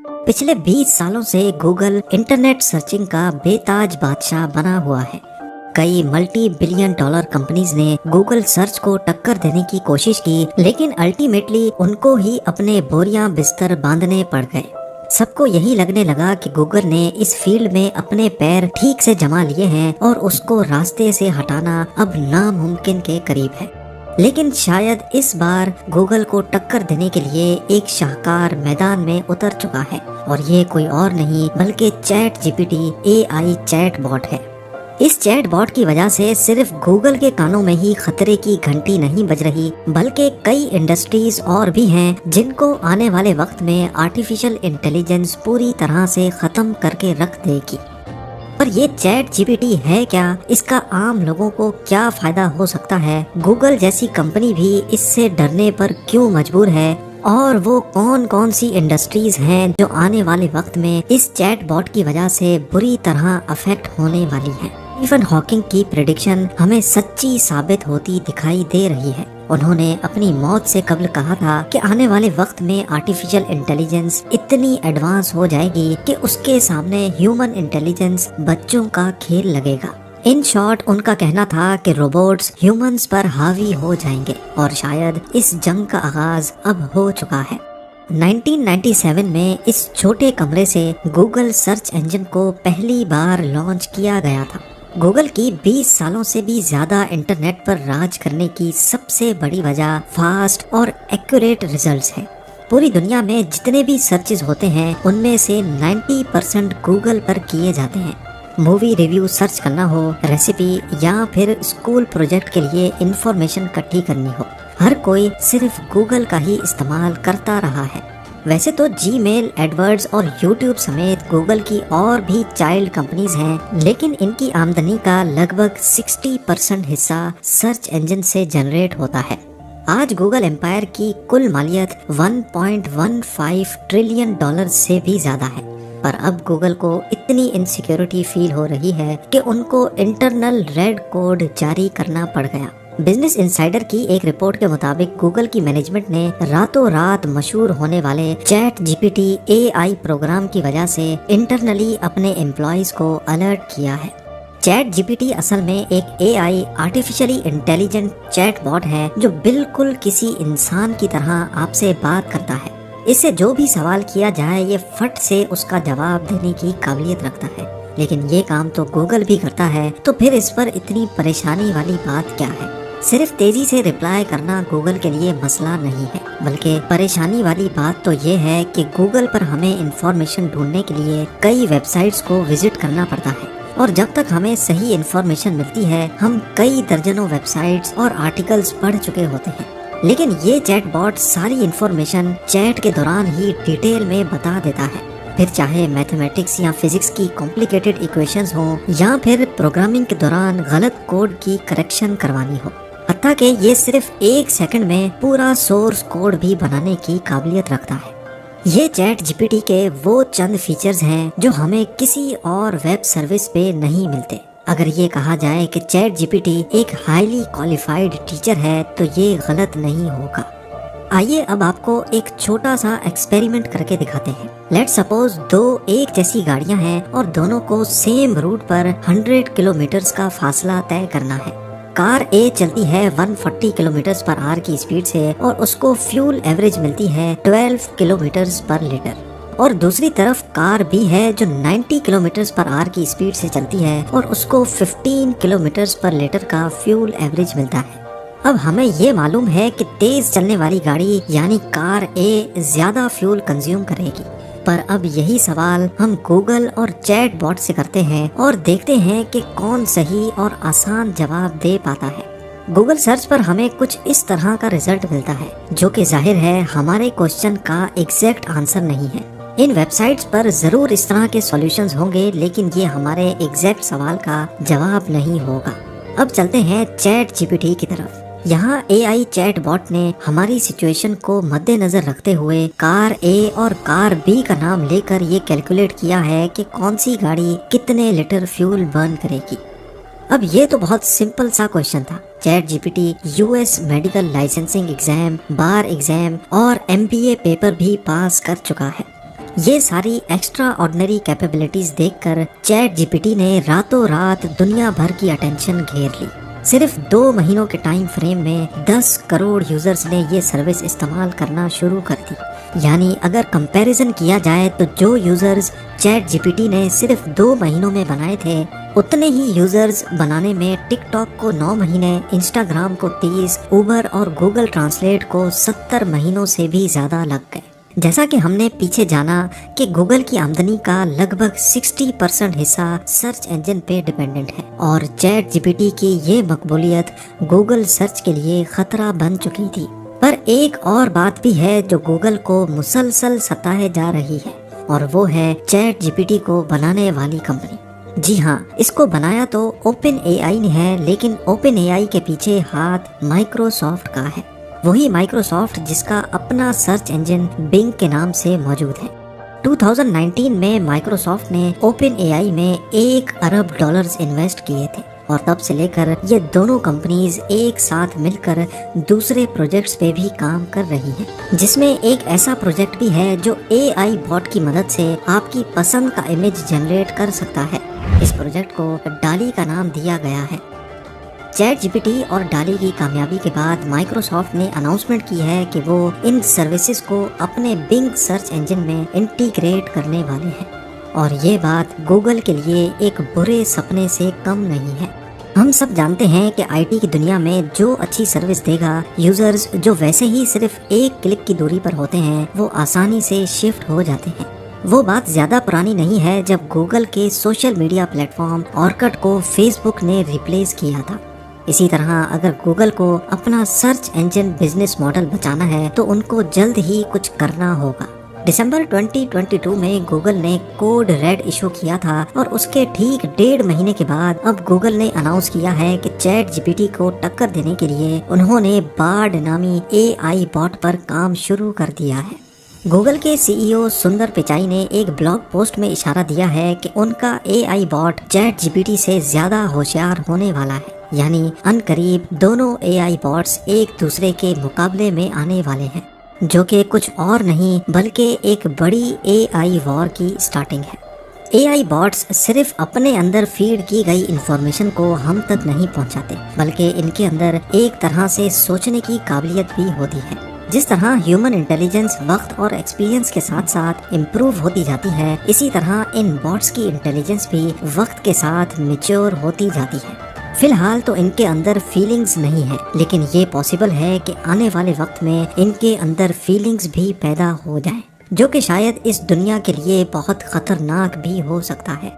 پچھلے 20 سالوں سے گوگل انٹرنیٹ سرچنگ کا بے تاج بادشاہ بنا ہوا ہے۔ کئی ملٹی بلین ڈالر کمپنیز نے گوگل سرچ کو ٹکر دینے کی کوشش کی، لیکن الٹیمیٹلی ان کو ہی اپنے بوریاں بستر باندھنے پڑ گئے۔ سب کو یہی لگنے لگا کہ گوگل نے اس فیلڈ میں اپنے پیر ٹھیک سے جما لیے ہیں اور اس کو راستے سے ہٹانا اب ناممکن کے قریب ہے۔ لیکن شاید اس بار گوگل کو ٹکر دینے کے لیے ایک شاہکار میدان میں اتر چکا ہے، اور یہ کوئی اور نہیں بلکہ chat G P T AI chat bot ہے۔ اس چیٹ باٹ کی وجہ سے صرف گوگل کے کانوں میں ہی خطرے کی گھنٹی نہیں بج رہی، بلکہ کئی انڈسٹریز اور بھی ہیں جن کو آنے والے وقت میں آرٹیفیشل انٹیلیجنس پوری طرح سے ختم کر کے رکھ دے گی۔ پر یہ چیٹ جی پی ٹی ہے کیا؟ اس کا عام لوگوں کو کیا فائدہ ہو سکتا ہے؟ گوگل جیسی کمپنی بھی اس سے ڈرنے پر کیوں مجبور ہے؟ اور وہ کون سی انڈسٹریز ہیں جو آنے والے وقت میں اس چیٹ باٹ کی وجہ سے بری طرح افیکٹ ہونے والی ہیں؟ اسٹیفن ہاکنگ کی پریڈکشن ہمیں سچی ثابت ہوتی دکھائی دے رہی ہے۔ انہوں نے اپنی موت سے قبل کہا تھا کہ آنے والے وقت میں آرٹیفیشل انٹیلیجنس اتنی ایڈوانس ہو جائے گی کہ اس کے سامنے ہیومن انٹیلیجنس بچوں کا کھیل لگے گا۔ ان شارٹ ان کا کہنا تھا کہ روبوٹس ہیومنز پر حاوی ہو جائیں گے، اور شاید اس جنگ کا آغاز اب ہو چکا ہے۔ 1997 میں اس چھوٹے کمرے سے گوگل سرچ انجن کو پہلی بار لانچ کیا گیا تھا۔ گوگل کی 20 سالوں سے بھی زیادہ انٹرنیٹ پر راج کرنے کی سب سے بڑی وجہ فاسٹ اور ایکوریٹ ریزلٹس ہے۔ پوری دنیا میں جتنے بھی سرچز ہوتے ہیں ان میں سے 90% گوگل پر کیے جاتے ہیں۔ مووی ریویو سرچ کرنا ہو، ریسیپی یا پھر اسکول پروجیکٹ کے لیے انفارمیشن اکٹھی کرنی ہو، ہر کوئی صرف گوگل کا ہی استعمال کرتا رہا ہے۔ ویسے تو جی میل، ایڈورڈز اور یوٹیوب سمیت گوگل کی اور بھی چائلڈ کمپنیز ہیں، لیکن ان کی آمدنی کا لگ بھگ 60% حصہ سرچ انجن سے جنریٹ ہوتا ہے۔ آج گوگل امپائر کی کل مالیت $1.15 ٹریلین سے بھی زیادہ ہے، پر اب گوگل کو اتنی انسیکیورٹی فیل ہو رہی ہے کہ ان کو انٹرنل ریڈ کوڈ جاری کرنا پڑ گیا۔ بزنس انسائیڈر کی ایک رپورٹ کے مطابق گوگل کی مینجمنٹ نے راتوں رات مشہور ہونے والے chat G P T AI program کی وجہ سے انٹرنلی اپنے امپلائیز کو الرٹ کیا ہے۔ چیٹ جی پی ٹی اصل میں ایک AI artificially intelligent chat bot ہے جو بالکل کسی انسان کی طرح آپ سے بات کرتا ہے۔ اس سے جو بھی سوال کیا جائے یہ فٹ سے اس کا جواب دینے کی قابلیت رکھتا ہے۔ لیکن یہ کام تو گوگل بھی کرتا ہے، تو پھر اس پر اتنی پریشانی والی بات کیا ہے؟ صرف تیزی سے رپلائی کرنا گوگل کے لیے مسئلہ نہیں ہے، بلکہ پریشانی والی بات تو یہ ہے کہ گوگل پر ہمیں انفارمیشن ڈھونڈنے کے لیے کئی ویب سائٹس کو وزٹ کرنا پڑتا ہے، اور جب تک ہمیں صحیح انفارمیشن ملتی ہے ہم کئی درجنوں ویب سائٹس اور آرٹیکلز پڑھ چکے ہوتے ہیں۔ لیکن یہ چیٹ باٹ ساری انفارمیشن چیٹ کے دوران ہی ڈیٹیل میں بتا دیتا ہے، پھر چاہے میتھمیٹکس یا فزکس کی کمپلیکیٹڈ ایکویشنز ہوں یا پھر پروگرامنگ کے دوران غلط کوڈ کی کریکشن کروانی ہو، حتیٰ کہ یہ صرف 1 سیکنڈ میں پورا سورس کوڈ بھی بنانے کی قابلیت رکھتا ہے۔ یہ چیٹ جی پی ٹی کے وہ چند فیچرز ہیں جو ہمیں کسی اور ویب سروس پہ نہیں ملتے۔ اگر یہ کہا جائے کہ چیٹ جی پی ٹی ایک ہائیلی کوالیفائڈ ٹیچر ہے تو یہ غلط نہیں ہوگا۔ آئیے اب آپ کو ایک چھوٹا سا ایکسپیریمنٹ کر کے دکھاتے ہیں۔ لیٹ سپوز 2 ایک جیسی گاڑیاں ہیں اور دونوں کو سیم روٹ پر 100 کلومیٹرز کا فاصلہ طے کرنا ہے۔ کار A چلتی ہے 140 کلومیٹرز پر آور کی اسپیڈ سے اور اس کو فیول ایوریج ملتی ہے 12 کلومیٹرز پر لیٹر، اور دوسری طرف کار B ہے جو 90 کلومیٹرز پر آور کی اسپیڈ سے چلتی ہے اور اس کو 15 کلومیٹرز پر لیٹر کا فیول ایوریج ملتا ہے۔ اب ہمیں یہ معلوم ہے کہ تیز چلنے والی گاڑی یعنی کار A زیادہ فیول کنزیوم کرے گی، پر اب یہی سوال ہم گوگل اور چیٹ باٹ سے کرتے ہیں اور دیکھتے ہیں کہ کون صحیح اور آسان جواب دے پاتا ہے۔ گوگل سرچ پر ہمیں کچھ اس طرح کا رزلٹ ملتا ہے جو کہ ظاہر ہے ہمارے کوشچن کا ایگزیکٹ آنسر نہیں ہے۔ ان ویب سائٹس پر ضرور اس طرح کے سولوشنز ہوں گے، لیکن یہ ہمارے ایگزیکٹ سوال کا جواب نہیں ہوگا۔ اب چلتے ہیں چیٹ جی پی ٹی کی طرف۔ یہاں AI چیٹ باٹ نے ہماری سچویشن کو مد نظر رکھتے ہوئے کار A اور کار B کا نام لے کر یہ کیلکولیٹ کیا ہے کہ کون سی گاڑی کتنے لیٹر فیول برن کرے گی۔ اب یہ تو بہت سمپل سا کوشچن تھا۔ Chat G P T US medical licensing exam, bar exam اور MBA پیپر بھی پاس کر چکا ہے، یہ ساری ایکسٹرا آرڈنری کیپیبلٹیز دیکھ کر چیٹ جی پی ٹی نے راتوں رات دنیا بھر کی اٹینشن گھیر لی۔ صرف 2 مہینوں کے ٹائم فریم میں 10 کروڑ یوزرز نے یہ سروس استعمال کرنا شروع کر دی۔ یعنی اگر کمپیریزن کیا جائے تو جو users chat G P T نے صرف 2 مہینوں میں بنائے تھے، اتنے ہی یوزرز بنانے میں ٹک ٹاک کو 9 مہینے، انسٹاگرام کو 30، اوبر اور گوگل ٹرانسلیٹ کو 70 مہینوں سے بھی زیادہ لگ گئے۔ جیسا کہ ہم نے پیچھے جانا کہ گوگل کی آمدنی کا لگ بھگ 60% حصہ سرچ انجن پہ ڈیپینڈنٹ ہے، اور چیٹ جی پی ٹی کی یہ مقبولیت گوگل سرچ کے لیے خطرہ بن چکی تھی۔ پر ایک اور بات بھی ہے جو گوگل کو مسلسل ستائے جا رہی ہے، اور وہ ہے چیٹ جی پی ٹی کو بنانے والی کمپنی۔ جی ہاں، اس کو بنایا تو اوپن اے آئی نے ہے، لیکن اوپن اے آئی کے پیچھے ہاتھ مائکروسافٹ کا ہے۔ وہی مائکروسافٹ جس کا اپنا سرچ انجن بنگ کے نام سے موجود ہے۔ 2019 میں مائکروسافٹ نے اوپن اے آئی میں $1 ارب انویسٹ کیے تھے، اور تب سے لے کر یہ دونوں کمپنیز ایک ساتھ مل کر دوسرے پروجیکٹس پہ بھی کام کر رہی ہیں، جس میں ایک ایسا پروجیکٹ بھی ہے جو اے آئی باٹ کی مدد سے آپ کی پسند کا امیج جنریٹ کر سکتا ہے۔ اس پروجیکٹ کو ڈالی کا نام دیا گیا ہے۔ چیٹ جی پی ٹی اور ڈالی کی کامیابی کے بعد مائکروسافٹ نے اناؤنسمنٹ کی ہے کہ وہ ان سروسز کو اپنے بنگ سرچ انجن میں انٹیگریٹ کرنے والے ہیں، اور یہ بات گوگل کے لیے ایک برے سپنے سے کم نہیں ہے۔ ہم سب جانتے ہیں کہ آئی ٹی کی دنیا میں جو اچھی سروس دے گا، یوزرز جو ویسے ہی صرف ایک کلک کی دوری پر ہوتے ہیں، وہ آسانی سے شفٹ ہو جاتے ہیں۔ وہ بات زیادہ پرانی نہیں ہے جب گوگل کے social media plate form Orkut کو فیس بک نے ریپلیس کیا تھا۔ اسی طرح اگر گوگل کو اپنا سرچ انجن بزنس ماڈل بچانا ہے تو ان کو جلد ہی کچھ کرنا ہوگا۔ دسمبر 2022 میں گوگل نے کوڈ ریڈ ایشو کیا تھا، اور اس کے ٹھیک 1.5 مہینے کے بعد اب گوگل نے اناؤنس کیا ہے کہ چیٹ جی پی ٹی کو ٹکر دینے کے لیے انہوں نے بارڈ نامی اے آئی باٹ پر کام شروع کر دیا ہے۔ گوگل کے سی ای او سندر پچائی نے ایک بلاگ پوسٹ میں اشارہ دیا ہے کہ ان کا اے آئی باٹ چیٹ جی پی ٹی سے زیادہ ہوشیار ہونے والا ہے، یعنی ان قریب دونوں اے آئی باٹس ایک دوسرے کے مقابلے میں آنے والے ہیں، جو کہ کچھ اور نہیں بلکہ ایک بڑی اے آئی وار کی سٹارٹنگ ہے۔ اے آئی باٹس صرف اپنے اندر فیڈ کی گئی انفارمیشن کو ہم تک نہیں پہنچاتے، بلکہ ان کے اندر ایک طرح سے سوچنے کی قابلیت بھی ہوتی ہے۔ جس طرح ہیومن انٹیلیجنس وقت اور ایکسپیرینس کے ساتھ ساتھ امپروو ہوتی جاتی ہے، اسی طرح ان باٹس کی انٹیلیجنس بھی وقت کے ساتھ میچور ہوتی جاتی ہے۔ فی الحال تو ان کے اندر فیلنگز نہیں ہے، لیکن یہ پاسبل ہے کہ آنے والے وقت میں ان کے اندر فیلنگز بھی پیدا ہو جائیں، جو کہ شاید اس دنیا کے لیے بہت خطرناک بھی ہو سکتا ہے۔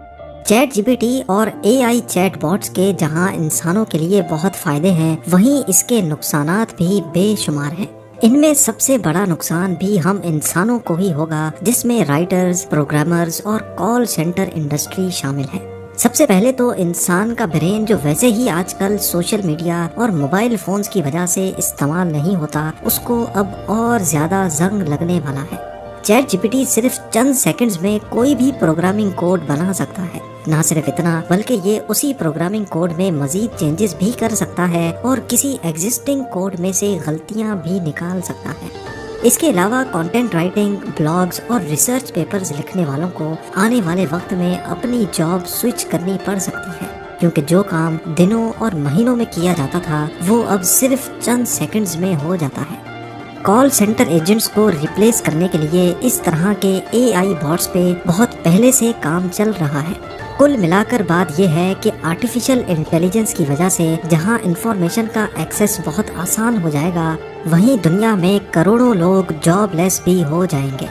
چیٹ جی پی ٹی اور اے آئی چیٹ باٹس کے جہاں انسانوں کے لیے بہت فائدے ہیں، وہیں اس کے نقصانات بھی بے شمار ہیں۔ ان میں سب سے بڑا نقصان بھی ہم انسانوں کو ہی ہوگا، جس میں رائٹرز، پروگرامرز اور کال سینٹر انڈسٹری شامل ہے۔ سب سے پہلے تو انسان کا برین جو ویسے ہی آج کل سوشل میڈیا اور موبائل فونز کی وجہ سے استعمال نہیں ہوتا، اس کو اب اور زیادہ زنگ لگنے والا ہے۔ چیٹ جی پی ٹی صرف چند سیکنڈز میں کوئی بھی پروگرامنگ کوڈ بنا سکتا ہے۔ نہ صرف اتنا بلکہ یہ اسی پروگرامنگ کوڈ میں مزید چینجز بھی کر سکتا ہے اور کسی ایگزسٹنگ کوڈ میں سے غلطیاں بھی نکال سکتا ہے۔ اس کے علاوہ کانٹینٹ رائٹنگ، بلاگز اور ریسرچ پیپرز لکھنے والوں کو آنے والے وقت میں اپنی جاب سوئچ کرنی پڑ سکتی ہے، کیونکہ جو کام دنوں اور مہینوں میں کیا جاتا تھا وہ اب صرف چند سیکنڈز میں ہو جاتا ہے۔ کال سینٹر ایجنٹس کو ریپلیس کرنے کے لیے اس طرح کے اے آئی باٹس پہ بہت پہلے سے کام چل رہا ہے۔ کل ملا کر بات یہ ہے کہ آرٹیفیشل انٹیلیجنس کی وجہ سے جہاں انفارمیشن کا ایکسیس بہت آسان ہو جائے گا، وہیں دنیا میں کروڑوں لوگ جاب لیس بھی ہو جائیں گے۔